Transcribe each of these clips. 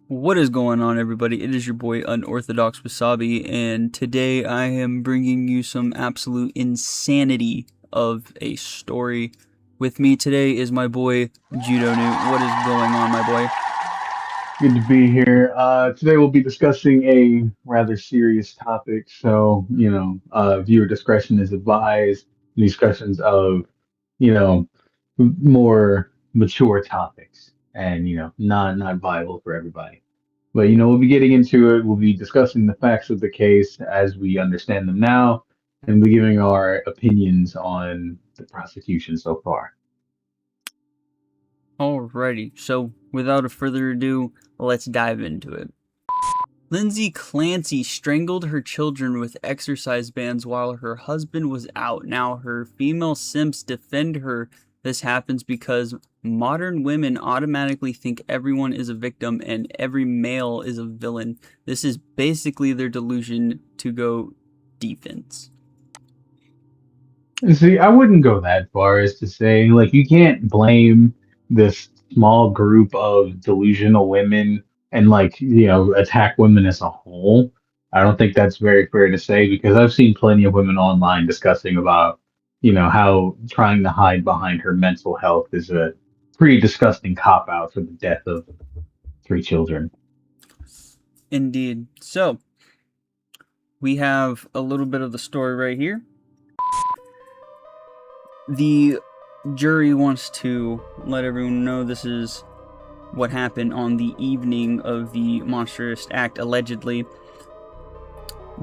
What is going on, everybody? It is your boy Unorthodox Wasabi, and today I am bringing you some absolute insanity of a story. With me today is my boy Judo Newt. What is going on, my boy? Good to be here. Today we'll be discussing a rather serious topic, so viewer discretion is advised. Discussions of more mature topics, and not viable for everybody. But we'll be getting into it. We'll be discussing the facts of the case as we understand them now, and we'll be giving our opinions on the prosecution so far. Alrighty, so without a further ado, let's dive into it. Lindsay Clancy strangled her children with exercise bands while her husband was out. Now, her female simps defend her. This happens because modern women automatically think everyone is a victim and every male is a villain. This is basically their delusion to go defense. See, I wouldn't go that far as to say, like, you can't blame this small group of delusional women and, like, attack women as a whole. I don't think that's very fair to say because I've seen plenty of women online discussing about, how trying to hide behind her mental health is a pretty disgusting cop out for the death of three children. Indeed. So, we have a little bit of the story right here. The jury wants to let everyone know this is what happened on the evening of the monstrous act, allegedly.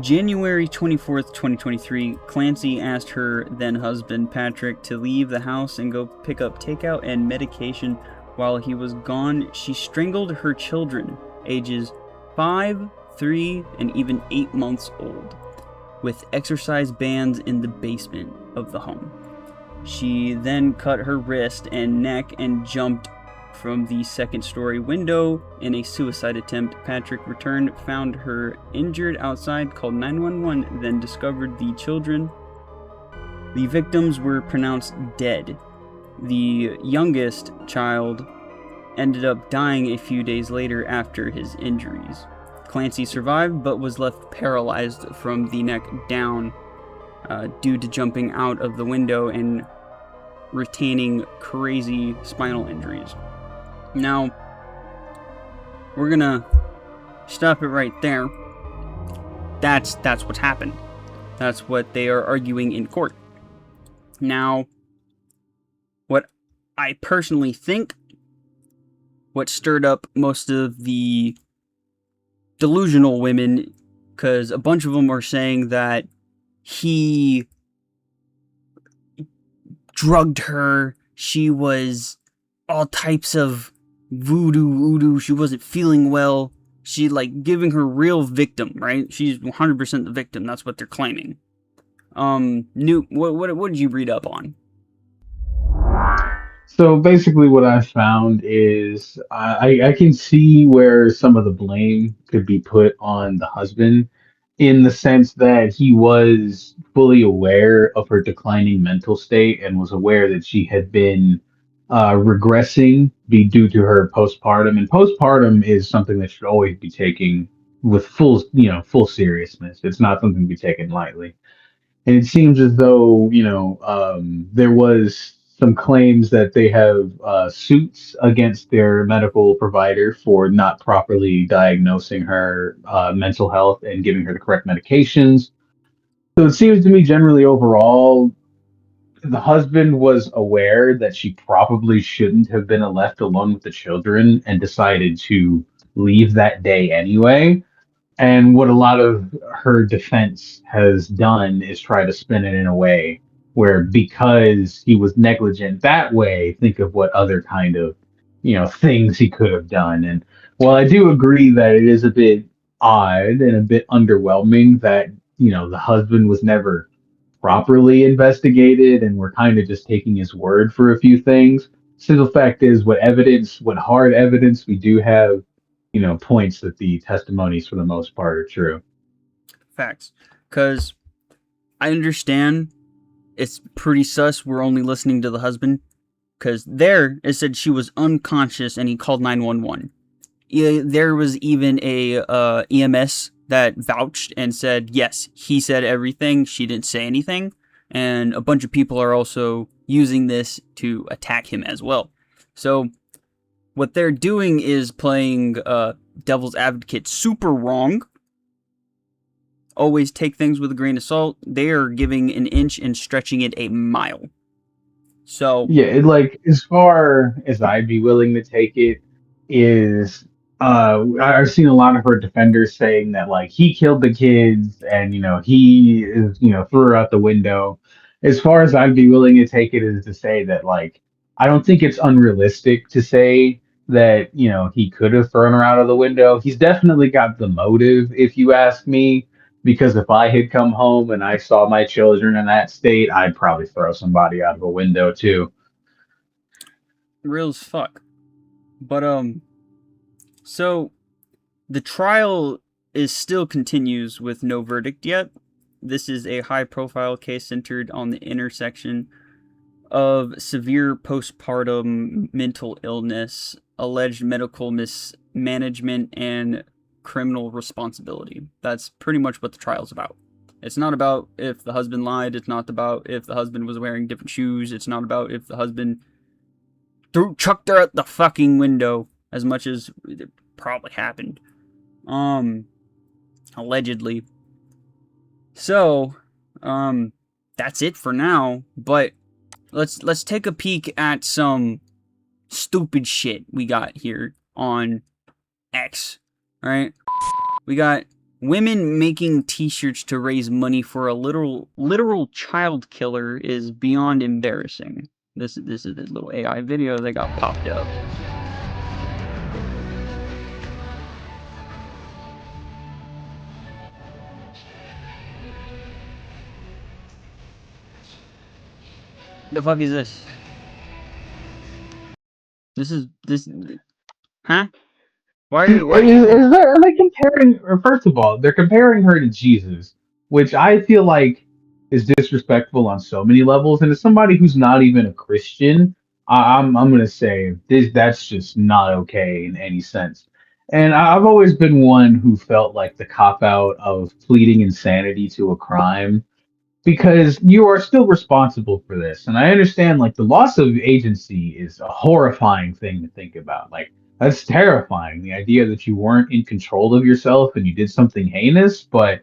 January 24th, 2023, Clancy asked her then husband Patrick to leave the house and go pick up takeout and medication. While he was gone, she strangled her children, ages 5, 3, and even 8 months old, with exercise bands in the basement of the home. She then cut her wrist and neck and jumped from the second-story window in a suicide attempt. Patrick returned, found her injured outside, called 911, then discovered the children. The victims were pronounced dead. The youngest child ended up dying a few days later after his injuries. Clancy survived but was left paralyzed from the neck down due to jumping out of the window and retaining crazy spinal injuries. Now, we're gonna stop it right there. That's what's happened. That's what they are arguing in court. Now, what I personally think, what stirred up most of the delusional women, because a bunch of them are saying that he drugged her, she was all types of voodoo, she wasn't feeling well, she giving her real victim, right? She's 100% the victim, that's what they're claiming. Newt, what did you read up on? So basically, what I found is I can see where some of the blame could be put on the husband in the sense that he was fully aware of her declining mental state and was aware that she had been regressing be due to her postpartum. And postpartum is something that should always be taken with full seriousness. It's not something to be taken lightly. And it seems as though, there was some claims that they have suits against their medical provider for not properly diagnosing her mental health and giving her the correct medications. So it seems to me generally overall, the husband was aware that she probably shouldn't have been left alone with the children and decided to leave that day anyway. And what a lot of her defense has done is try to spin it in a way where because he was negligent that way, think of what other kind of, things he could have done. And while I do agree that it is a bit odd and a bit underwhelming that, the husband was never properly investigated and we're kind of just taking his word for a few things. Still, the fact is, what hard evidence we do have, points that the testimonies for the most part are true. Facts. Because I understand it's pretty sus we're only listening to the husband, because there it said she was unconscious and he called 911. there was even a EMS that vouched and said, yes, he said everything. She didn't say anything. And a bunch of people are also using this to attack him as well. So what they're doing is playing devil's advocate super wrong. Always take things with a grain of salt. They are giving an inch and stretching it a mile. So Yeah, like as far as I'd be willing to take it is I've seen a lot of her defenders saying that like he killed the kids and he is threw her out the window. As far as I'd be willing to take it is to say that like I don't think it's unrealistic to say that he could have thrown her out of the window. He's definitely got the motive, if you ask me, because if I had come home and I saw my children in that state, I'd probably throw somebody out of a window too. real as fuck. But so the trial is still continues with no verdict yet. This is a high-profile case centered on the intersection of severe postpartum mental illness, alleged medical mismanagement, and criminal responsibility. That's pretty much what the trial's about. It's not about if the husband lied. It's not about if the husband was wearing different shoes. It's not about if the husband chucked her out the fucking window, as much as it probably happened. Allegedly. So, that's it for now. But let's take a peek at some stupid shit we got here on X. Alright? We got women making t-shirts to raise money for a literal child killer is beyond embarrassing. This is a little AI video that got popped up. The fuck is this? This huh? Why Are they comparing? Or first of all, they're comparing her to Jesus, which I feel like is disrespectful on so many levels. And as somebody who's not even a Christian, I'm gonna say that's just not okay in any sense. And I've always been one who felt like the cop out of pleading insanity to a crime because you are still responsible for this. And I understand like the loss of agency is a horrifying thing to think about. Like that's terrifying. The idea that you weren't in control of yourself and you did something heinous, but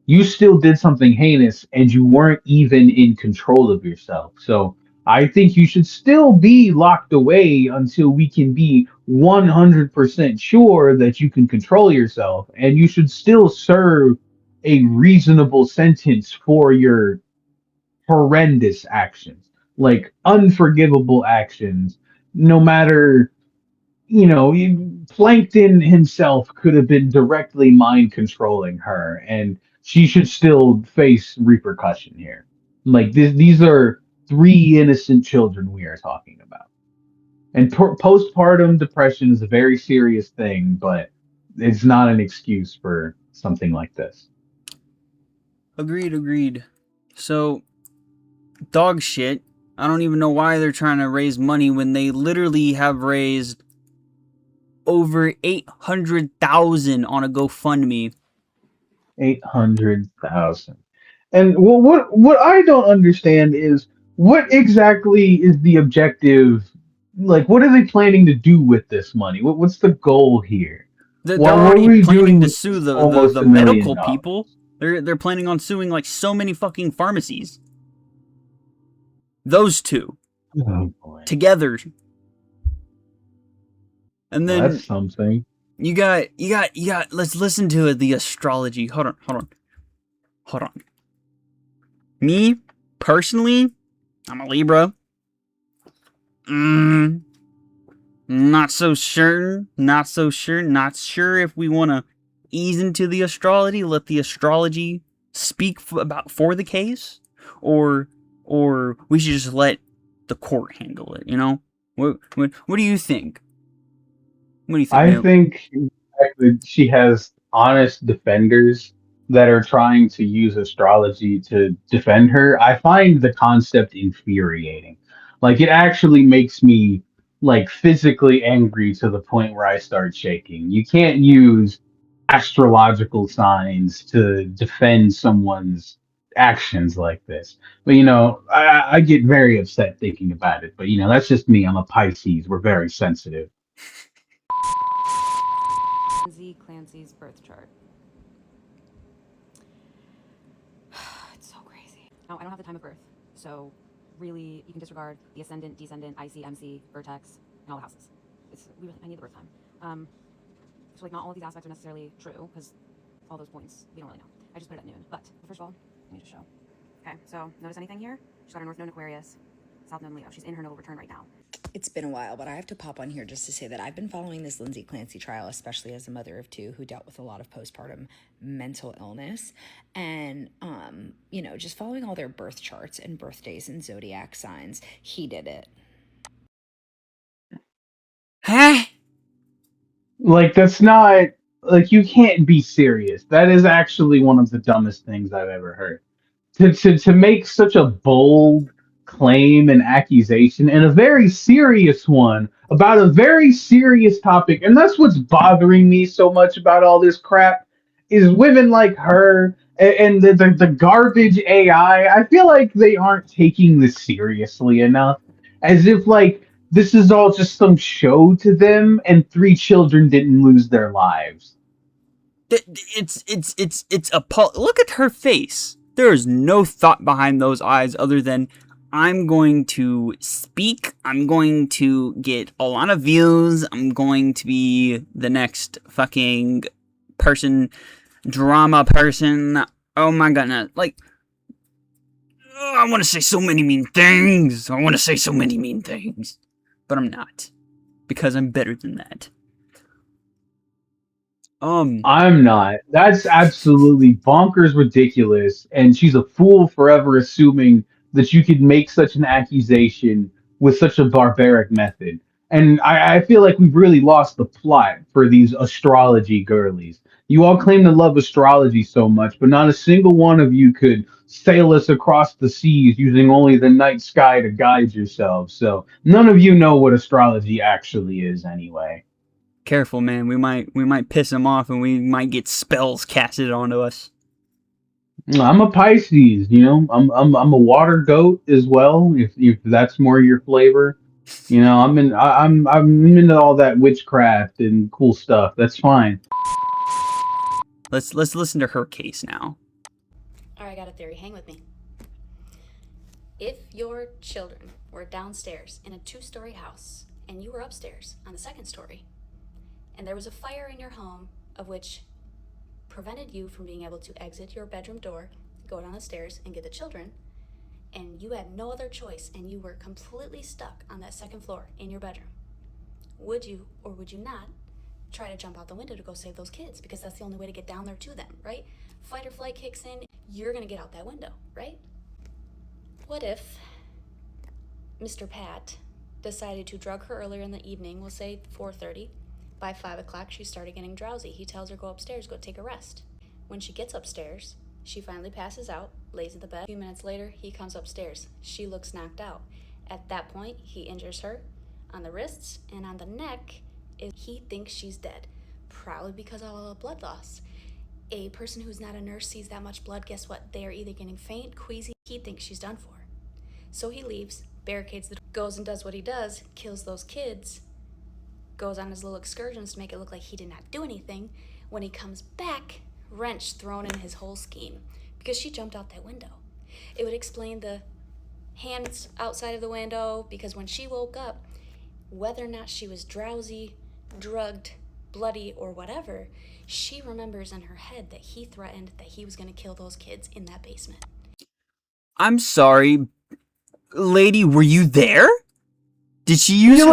you still did something heinous and you weren't even in control of yourself. So I think you should still be locked away until we can be 100% sure that you can control yourself, and you should still serve a reasonable sentence for your horrendous actions, like unforgivable actions, no matter, Plankton himself could have been directly mind controlling her, and she should still face repercussion here. Like these are three innocent children we are talking about. And postpartum depression is a very serious thing, but it's not an excuse for something like this. agreed. So dog shit. I don't even know why they're trying to raise money when they literally have raised over 800,000 on a GoFundMe. 800,000. And what I don't understand is what exactly is the objective? Like, what are they planning to do with this money? What's the goal here? They're What are already we planning doing to with sue almost the a million medical dollars? people. They're planning on suing like so many fucking pharmacies. Those two Oh boy, together. And well, that's then something. you got let's listen to the astrology. Hold on. Me personally, I'm a Libra. Mm, not so sure. Not so sure. Not sure if we want to ease into the astrology. Let the astrology speak for the case, or we should just let the court handle it. You know. What do you think? What do you think, I man? think the fact that she has honest defenders that are trying to use astrology to defend her, I find the concept infuriating. Like it actually makes me like physically angry to the point where I start shaking. You can't use astrological signs to defend someone's actions like this. But I get very upset thinking about it. But that's just me. I'm a Pisces. We're very sensitive. Z Clancy's birth chart. It's so crazy. Now, I don't have the time of birth, so really, you can disregard the ascendant, descendant, IC, MC, vertex, and all the houses. I need the birth time. So, like, not all of these aspects are necessarily true, because all those points, we don't really know. I just put it at noon. But, first of all, let me just show. Okay, so notice anything here? She's got her North Node Aquarius, South Node Leo. She's in her nodal return right now. It's been a while, but I have to pop on here just to say that I've been following this Lindsay Clancy trial, especially as a mother of two who dealt with a lot of postpartum mental illness. And, just following all their birth charts and birthdays and zodiac signs, he did it. Huh? Like, that's not, like, you can't be serious. That is actually one of the dumbest things I've ever heard. To make such a bold claim and accusation, and a very serious one about a very serious topic, and that's what's bothering me so much about all this crap, is women like her and the garbage AI. I feel like they aren't taking this seriously enough, as if like this is all just some show to them and three children didn't lose their lives. It's look at her face. There is no thought behind those eyes other than I'm going to speak. I'm going to get a lot of views. I'm going to be the next fucking person, drama person. Oh my goodness. Like, I want to say so many mean things. I want to say so many mean things. But I'm not. Because I'm better than that. I'm not. That's absolutely bonkers ridiculous, and she's a fool forever assuming that you could make such an accusation with such a barbaric method. And I feel like we've really lost the plot for these astrology girlies. You all claim to love astrology so much, but not a single one of you could sail us across the seas using only the night sky to guide yourselves. So none of you know what astrology actually is anyway. Careful, man. We might piss him off, and we might get spells casted onto us. I'm a Pisces, I'm a water goat as well. If that's more your flavor, I'm into all that witchcraft and cool stuff. That's fine. Let's listen to her case now. All right, I got a theory. Hang with me. If your children were downstairs in a 2-story house and you were upstairs on the 2nd story, and there was a fire in your home of which prevented you from being able to exit your bedroom door, go down the stairs, and get the children, and you had no other choice and you were completely stuck on that 2nd floor in your bedroom, would you or would you not try to jump out the window to go save those kids? Because that's the only way to get down there to them, right? Fight or flight kicks in, you're gonna get out that window, right? What if Mr. Pat decided to drug her earlier in the evening, we'll say 4:30, by 5 o'clock she started getting drowsy. He tells her, go upstairs, go take a rest. When she gets upstairs, she finally passes out, lays in the bed. A few minutes later, he comes upstairs. She looks knocked out. At that point, he injures her on the wrists and on the neck. He thinks she's dead, probably because of all the blood loss. A person who's not a nurse sees that much blood, guess what? They are either getting faint, queasy. He thinks she's done for. So he leaves, barricades the door, goes and does what he does, kills those kids, goes on his little excursions to make it look like he did not do anything. When he comes back, wrench thrown in his whole scheme because she jumped out that window. It would explain the hands outside of the window, because when she woke up, whether or not she was drowsy, drugged, bloody, or whatever, she remembers in her head that he threatened that he was going to kill those kids in that basement. I'm sorry, lady, were you there? Did she use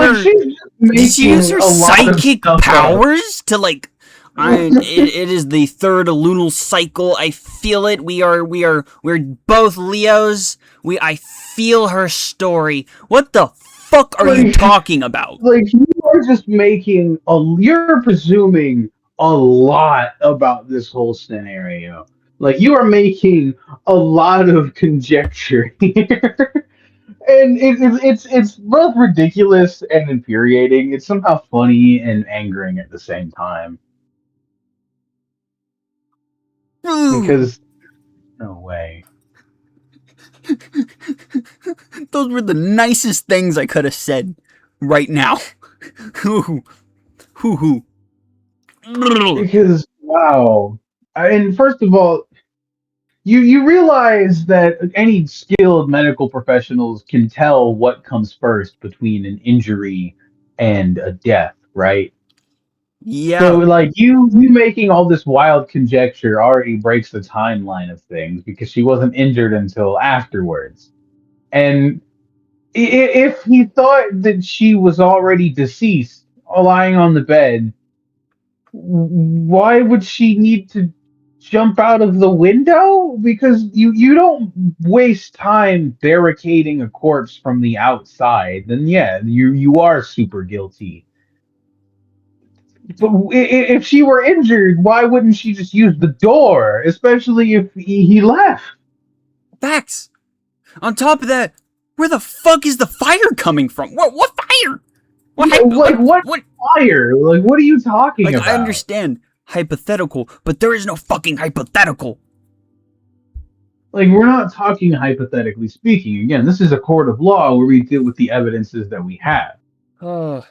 Did she use her psychic powers to like? It is the 3rd lunar cycle. I feel it. We're both Leos. I feel her story. What the fuck are you talking about? Like, you are just you're presuming a lot about this whole scenario. Like, you are making a lot of conjecture here. And it's both ridiculous and infuriating. It's somehow funny and angering at the same time. Ooh, Because no way. those were the nicest things I could have said right now. Hoo hoo hoo. Because wow. And first of all, you realize that any skilled medical professionals can tell what comes first between an injury and a death, right? So Yeah, like you making all this wild conjecture already breaks the timeline of things because she wasn't injured until afterwards. And if he thought that she was already deceased, lying on the bed, why would she need to jump out of the window? Because you don't waste time barricading a corpse from the outside. Then yeah, you are super guilty. But if she were injured, why wouldn't she just use the door? Especially if he left. facts. On top of that, where the fuck is the fire coming from? What fire? What Yeah, like what what? fire? Like what are you talking Like I about? understand hypothetical, but there is no fucking hypothetical. Like we're not talking hypothetically speaking. Again, this is a court of law where we deal with the evidences that we have. Oh,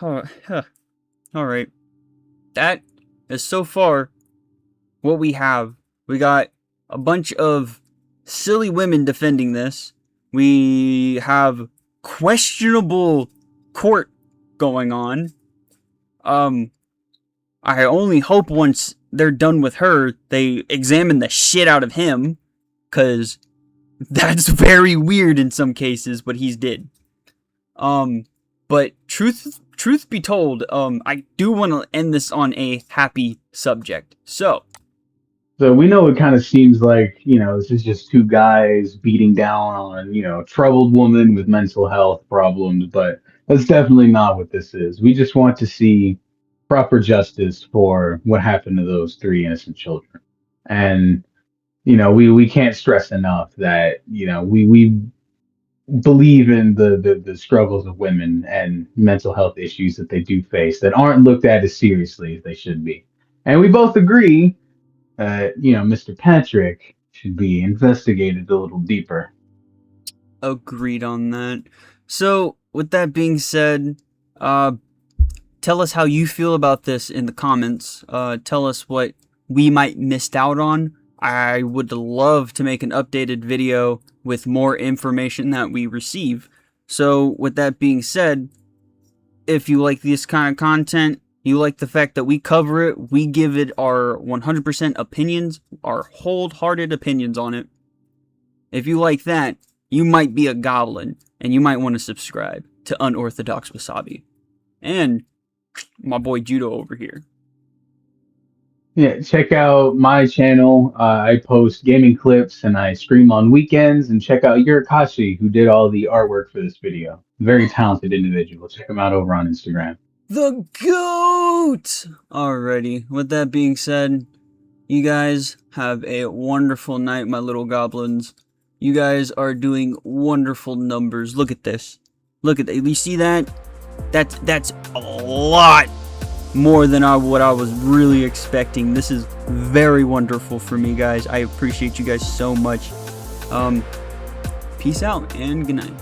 oh, huh. All right. That is so far what we have. We got a bunch of silly women defending this. We have questionable court going on. I only hope once they're done with her, they examine the shit out of him, cause that's very weird in some cases what he's did. But truth be told, I do want to end this on a happy subject. So we know it kind of seems like, this is just two guys beating down on, troubled woman with mental health problems, but that's definitely not what this is. We just want to see proper justice for what happened to those three innocent children. And, we can't stress enough that, we believe in the struggles of women and mental health issues that they do face that aren't looked at as seriously as they should be. And we both agree Mr. Patrick should be investigated a little deeper. agreed on that. So, with that being said, tell us how you feel about this in the comments. Tell us what we might missed out on. I would love to make an updated video with more information that we receive. So, with that being said, if you like this kind of content, you like the fact that we cover it, we give it our 100% opinions, our wholehearted opinions on it. If you like that, you might be a goblin, and you might want to subscribe to Unorthodox Wasabi. And my boy Judo over here. Yeah, check out my channel. I post gaming clips and I stream on weekends. And check out Yurikashi, who did all the artwork for this video. Very talented individual. Check him out over on Instagram. The GOAT! Alrighty, with that being said, you guys have a wonderful night, my little goblins. You guys are doing wonderful numbers. Look at this. Look at that. You see that? That's a lot more than what I was really expecting. This is very wonderful for me, guys. I appreciate you guys so much. Peace out and good night.